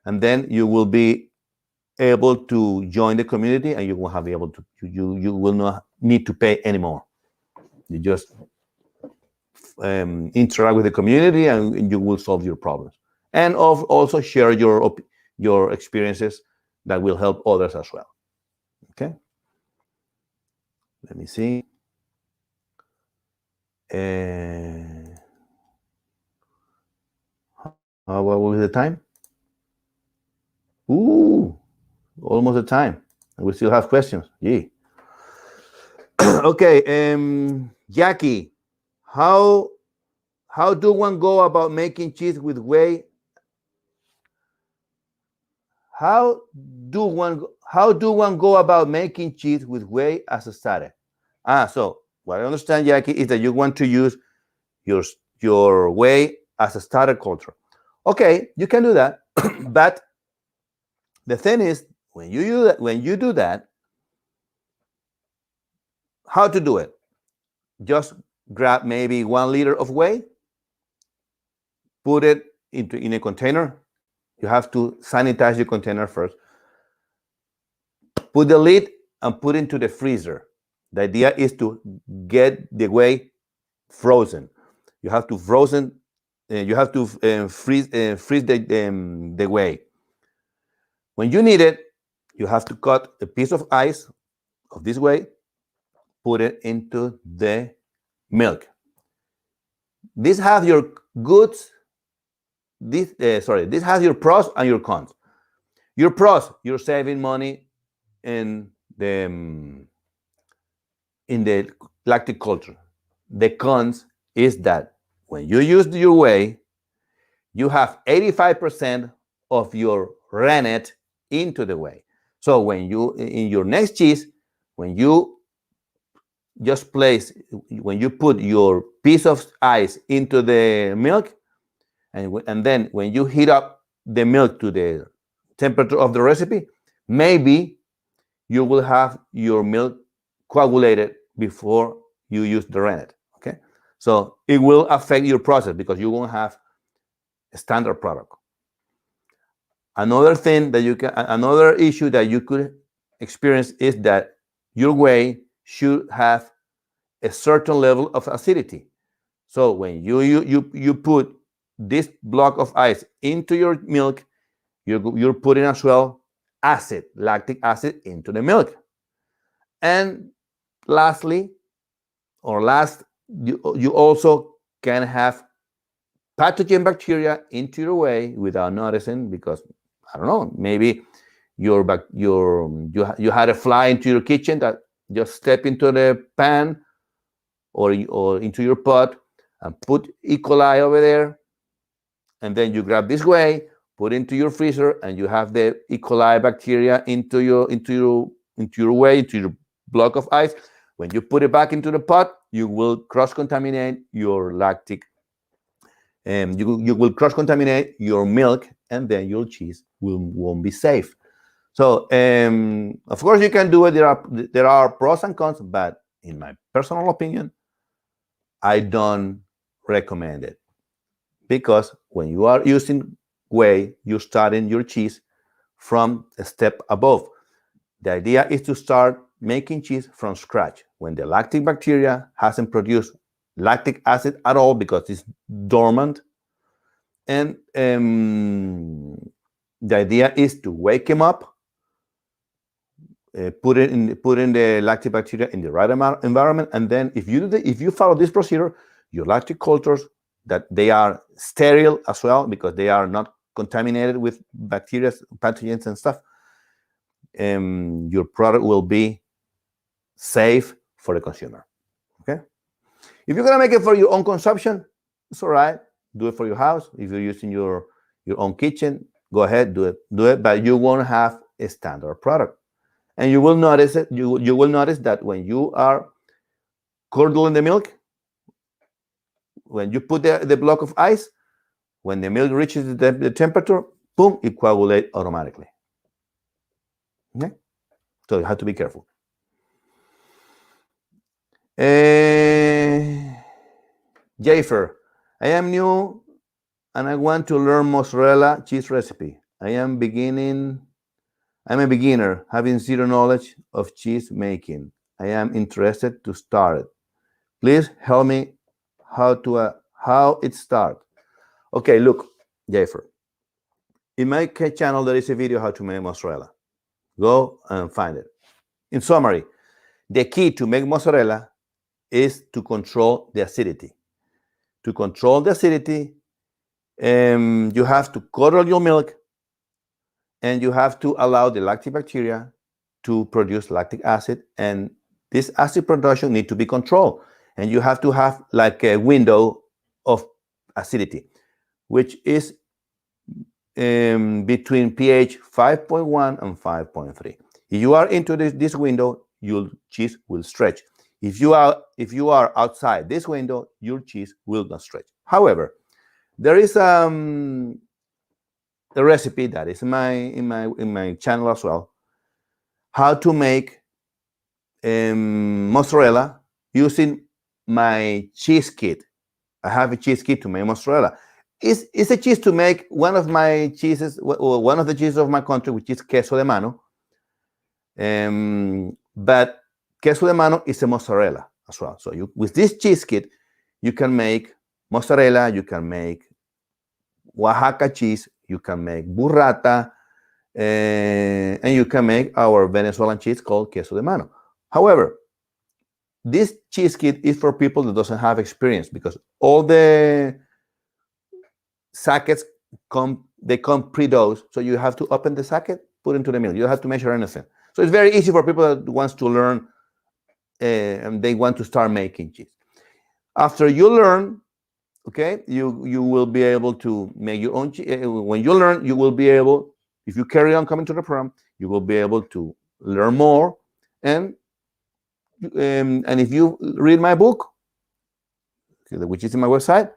and then you will be able to join the community, and you will have be able to. You will not need to pay anymore. You just interact with the community, and you will solve your problems, and also share your experiences that will help others as well. Okay. Let me see. What was the time? Ooh, almost the time. And we still have questions. Gee. Okay, Jackie, how do one go about making cheese with whey? How do one go about making cheese with whey as a starter? So what I understand, Jackie, is that you want to use your whey as a starter culture. Okay, you can do that, but the thing is, when you do that, how to do it? Just grab maybe 1 liter of whey, put it in a container. You have to sanitize your container first. Put the lid and put it into the freezer. The idea is to get the whey frozen. You have to freeze the whey. When you need it, you have to cut a piece of ice of this whey, put it into the milk. This has your goods. This has your pros and your cons. Your pros, you're saving money in the lactic culture. The cons is that when you use your whey, you have 85% of your rennet into the whey. So when you in your next cheese, when you put your piece of ice into the milk, and then when you heat up the milk to the temperature of the recipe, maybe you will have your milk coagulated before you use the rennet. Okay, so it will affect your process because you won't have a standard product. Another issue that you could experience is that your whey should have a certain level of acidity. So when you put this block of ice into your milk, you're putting as well lactic acid into the milk. And lastly, or last, you also can have pathogen bacteria into your way without noticing, because I don't know, maybe you had a fly into your kitchen that just step into the pan or into your pot and put E. coli over there, and then you grab this way, put into your freezer, and you have the E. coli bacteria into your block of ice. When you put it back into the pot, you will cross contaminate your lactic, you will cross contaminate your milk, and then your cheese won't be safe. So of course you can do it. There are pros and cons, but in my personal opinion, I don't recommend it, because when you are using whey, you're starting your cheese from a step above. The idea is to start making cheese from scratch when the lactic bacteria hasn't produced lactic acid at all because it's dormant. And the idea is to wake them up, put in the lactic bacteria in the right environment, and then if you follow this procedure, your lactic cultures, that they are sterile as well because they are not contaminated with bacteria, pathogens, and stuff, your product will be safe for the consumer. Okay, if you're gonna make it for your own consumption, it's all right. Do it for your house. If you're using your own kitchen, go ahead, do it. But you won't have a standard product, and you will notice it. You will notice that when you are curdling the milk, when you put the block of ice, when the milk reaches the temperature, boom, it coagulates automatically. Okay, so you have to be careful. Jafer, I am new and I want to learn mozzarella cheese recipe. I'm a beginner, having zero knowledge of cheese making. I am interested to start it. Please help me how it starts. Okay, look, Jafer. In my channel, there is a video how to make mozzarella. Go and find it. In summary, the key to make mozzarella is to control the acidity. To control the acidity, you have to curdle your milk, and you have to allow the lactic bacteria to produce lactic acid, and this acid production needs to be controlled, and you have to have like a window of acidity, which is between pH 5.1 and 5.3. If you are into this window, your cheese will stretch. If you are outside this window, your cheese will not stretch. However, there is a recipe that is in my channel as well, how to make mozzarella using my cheese kit. I have a cheese kit to make mozzarella. It's a cheese to make one of my cheeses, or one of the cheeses of my country, which is queso de mano. But queso de mano is a mozzarella as well. So with this cheese kit, you can make mozzarella, you can make Oaxaca cheese, you can make burrata, and you can make our Venezuelan cheese called queso de mano. However, this cheese kit is for people that doesn't have experience, because all the sackets come pre-dosed, so you have to open the sacket, put into the milk. You don't have to measure anything. So it's very easy for people that wants to learn and they want to start making cheese. After you learn, okay, you will be able to make your own cheese. When you learn, you will be able, if you carry on coming to the program, you will be able to learn more. And if you read my book, which is in my website,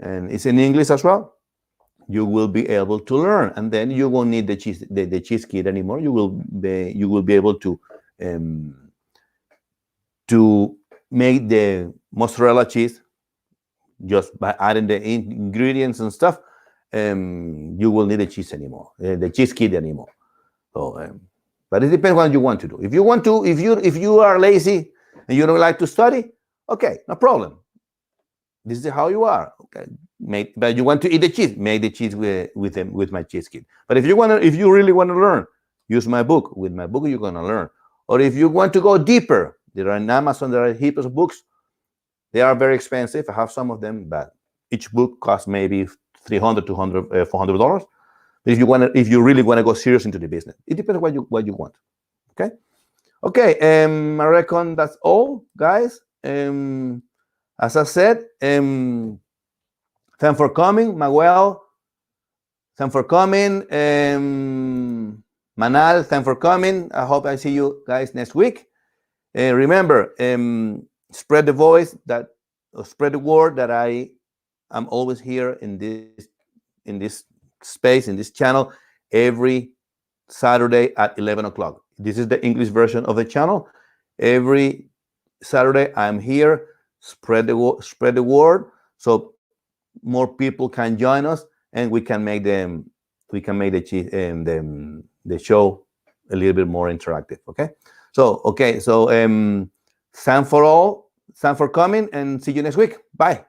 and it's in English as well, you will be able to learn, and then you won't need the cheese kit anymore. You will be able to make the mozzarella cheese just by adding the ingredients and stuff. You will need the cheese kit anymore. So, but it depends what you want to do. If you are lazy and you don't like to study, okay, no problem. This is how you are. Okay, but you want to eat the cheese, make the cheese with my cheese kit. But if you really want to learn, use my book. With my book, you're gonna learn. Or if you want to go deeper, There are in Amazon, there are heaps of books. They are very expensive. I have some of them, but each book costs maybe 300, 200, $400. But if you really want to go serious into the business, it depends what you want. Okay. Okay. I reckon that's all, guys. As I said, thanks for coming, Manuel. Thanks for coming, Manal. Thanks for coming. I hope I see you guys next week. Remember, spread the voice spread the word that I am always here in this space, in this channel, every Saturday at 11 o'clock. This is the English version of the channel. Every Saturday I'm here. Spread the word so more people can join us, and we can make the show a little bit more interactive. Okay. So thanks for coming, and see you next week. Bye.